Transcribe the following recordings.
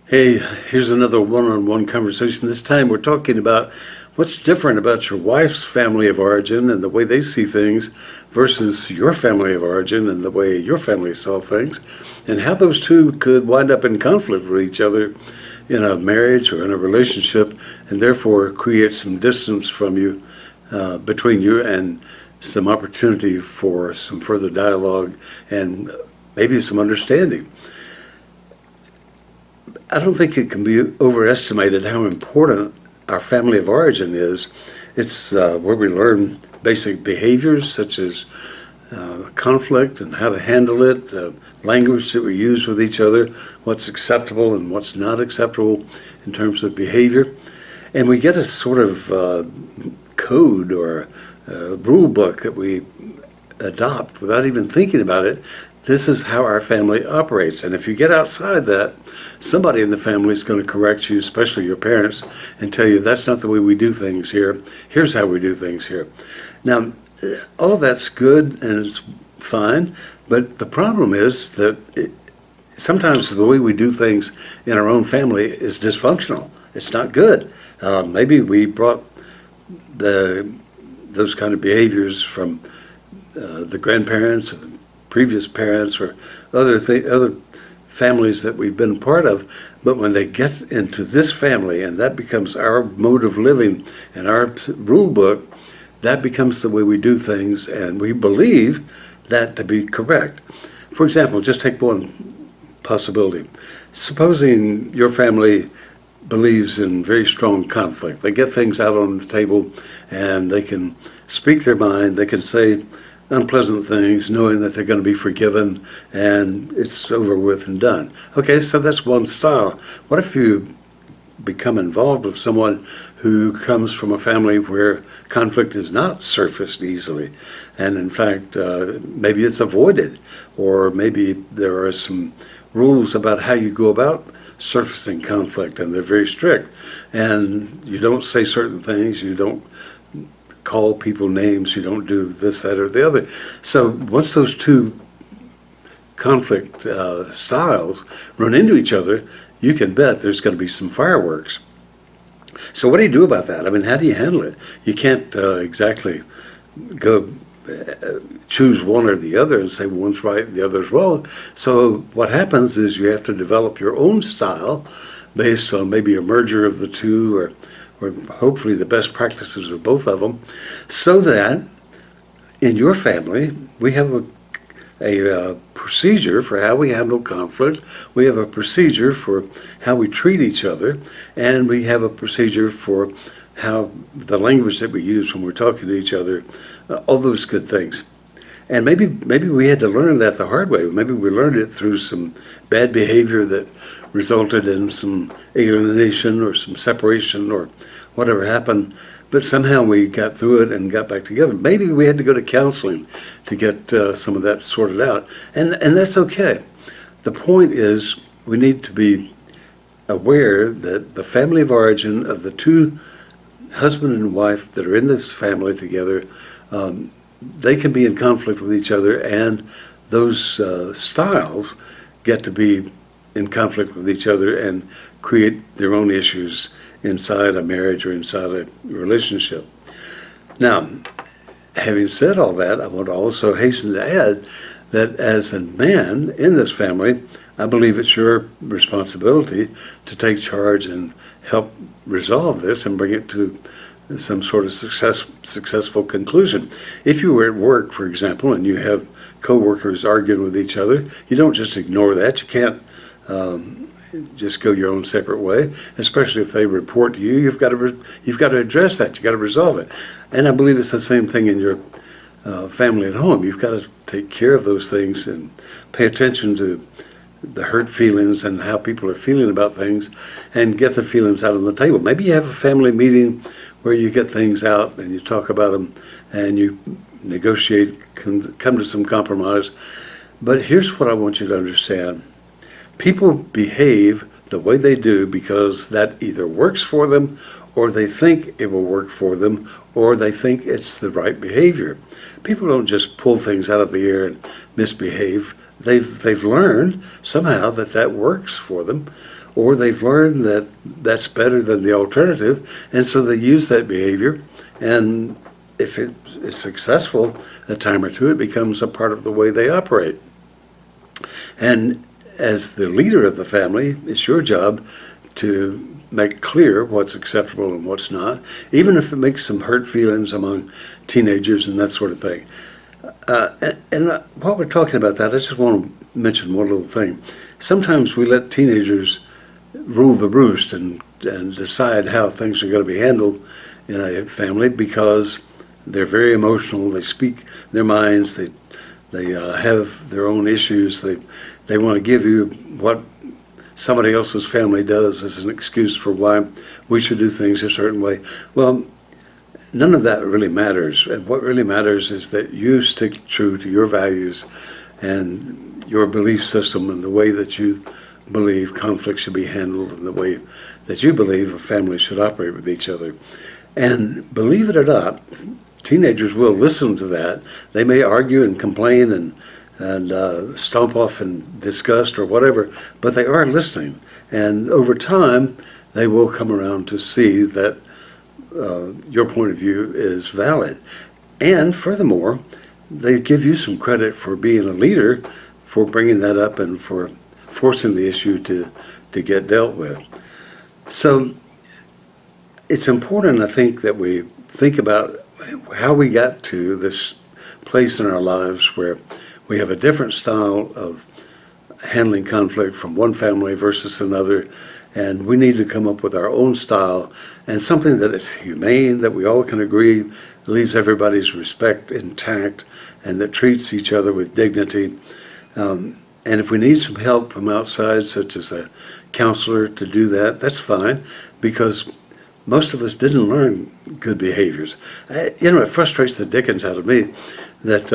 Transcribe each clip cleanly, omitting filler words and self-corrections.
Hey, here's another one-on-one conversation. This time we're talking about what's different about your wife's family of origin and the way they see things versus your family of origin and the way your family saw things, and how those two could wind up in conflict with each other in a marriage or in a relationship, and therefore create some distance from you, between you, and some opportunity for some further dialogue and maybe some understanding. I don't think it can be overestimated how important our family of origin is. It's where we learn basic behaviors such as conflict and how to handle it, language that we use with each other, what's acceptable and what's not acceptable in terms of behavior. And we get a sort of code or rule book that we adopt without even thinking about it. This is how our family operates. And if you get outside that, somebody in the family is going to correct you, especially your parents, and tell you that's not the way we do things here. Here's how we do things here. Now, all of that's good and it's fine, but the problem is that sometimes the way we do things in our own family is dysfunctional. It's not good. Maybe we brought those kind of behaviors from the grandparents or the previous parents or other families that we've been part of, but when they get into this family and that becomes our mode of living and our rule book, that becomes the way we do things, and we believe that to be correct. For example, just take one possibility. Supposing your family believes in very strong conflict. They get things out on the table and they can speak their mind, they can say unpleasant things knowing that they're going to be forgiven and it's over with and done. Okay, so that's one style. What if you become involved with someone who comes from a family where conflict is not surfaced easily, and in fact maybe it's avoided, or maybe there are some rules about how you go about surfacing conflict and they're very strict, and you don't say certain things, you don't call people names, you don't do this, that, or the other. So once those two conflict styles run into each other, you can bet there's going to be some fireworks. So what do you do about that? I mean, how do you handle it? You can't exactly go choose one or the other and say well, one's right and the other's wrong. So what happens is you have to develop your own style based on maybe a merger of the two, or hopefully the best practices of both of them, so that in your family we have a procedure for how we handle conflict, we have a procedure for how we treat each other, and we have a procedure for how the language that we use when we're talking to each other, all those good things. And maybe we had to learn that the hard way. Maybe we learned it through some bad behavior that resulted in some alienation or some separation or whatever happened, but somehow we got through it and got back together. Maybe we had to go to counseling to get some of that sorted out, and that's okay. The point is we need to be aware that the family of origin of the two husband and wife that are in this family together, they can be in conflict with each other, and those styles get to be in conflict with each other and create their own issues inside a marriage or inside a relationship. Now, having said all that, I want to also hasten to add that as a man in this family, I believe it's your responsibility to take charge and help resolve this and bring it to some sort of successful conclusion. If you were at work, for example, and you have coworkers arguing with each other, you don't just ignore that. You can't just go your own separate way, especially if they report to you. You've got to address that. You've got to resolve it. And I believe it's the same thing in your family at home. You've got to take care of those things and pay attention to the hurt feelings and how people are feeling about things, and get the feelings out on the table. Maybe you have a family meeting where you get things out and you talk about them and you negotiate, come to some compromise. But here's what I want you to understand. People behave the way they do because that either works for them, or they think it will work for them, or they think it's the right behavior. People don't just pull things out of the air and misbehave they've learned somehow that that works for them, or they've learned that that's better than the alternative, and so they use that behavior, and if it is successful a time or two, it becomes a part of the way they operate. And as the leader of the family, it's your job to make clear what's acceptable and what's not, even if it makes some hurt feelings among teenagers and that sort of thing. And while we're talking about that, I just want to mention one little thing. Sometimes we let teenagers rule the roost and decide how things are going to be handled in a family because they're very emotional. They speak their minds. They have their own issues. They want to give you what somebody else's family does as an excuse for why we should do things a certain way. Well, none of that really matters. And what really matters is that you stick true to your values and your belief system and the way that you believe conflict should be handled and the way that you believe a family should operate with each other. And believe it or not, teenagers will listen to that. They may argue and complain and stomp off in disgust or whatever, but they are listening. And over time, they will come around to see that your point of view is valid. And furthermore, they give you some credit for being a leader, for bringing that up and for forcing the issue to get dealt with. So it's important, I think, that we think about how we got to this place in our lives where we have a different style of handling conflict from one family versus another, and we need to come up with our own style and something that is humane, that we all can agree leaves everybody's respect intact, and that treats each other with dignity. And if we need some help from outside, such as a counselor to do that, that's fine, because most of us didn't learn good behaviors. It frustrates the dickens out of me that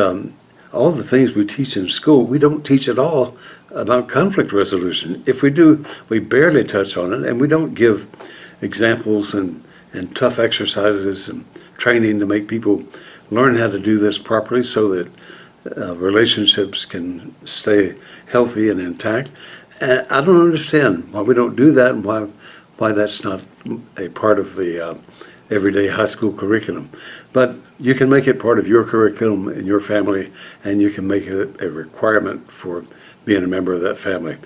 all the things we teach in school, we don't teach at all about conflict resolution. If we do, we barely touch on it, and we don't give examples and tough exercises and training to make people learn how to do this properly so that relationships can stay healthy and intact. And I don't understand why we don't do that and why that's not a part of the everyday high school curriculum. But you can make it part of your curriculum in your family, and you can make it a requirement for being a member of that family.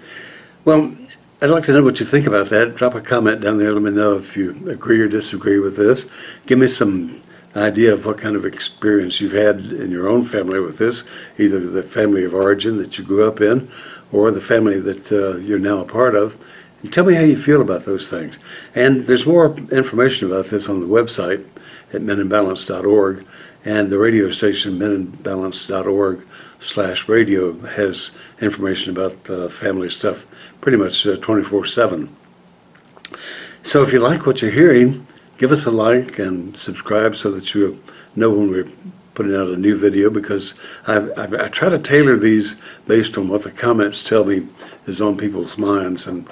Well, I'd like to know what you think about that. Drop a comment down there. Let me know if you agree or disagree with this. Give me some idea of what kind of experience you've had in your own family with this, either the family of origin that you grew up in or the family that you're now a part of. And tell me how you feel about those things. And there's more information about this on the website at meninbalance.org, and the radio station meninbalance.org/radio has information about the family stuff pretty much 24/7. So if you like what you're hearing, give us a like and subscribe so that you know when we're putting out a new video, because I try to tailor these based on what the comments tell me is on people's minds and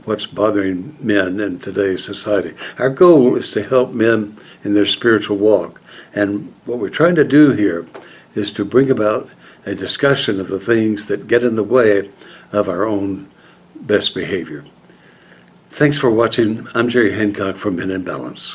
what's bothering men in today's society. Our goal is to help men in their spiritual walk. And what we're trying to do here is to bring about a discussion of the things that get in the way of our own best behavior. Thanks for watching. I'm Jerry Hancock from Men in Balance.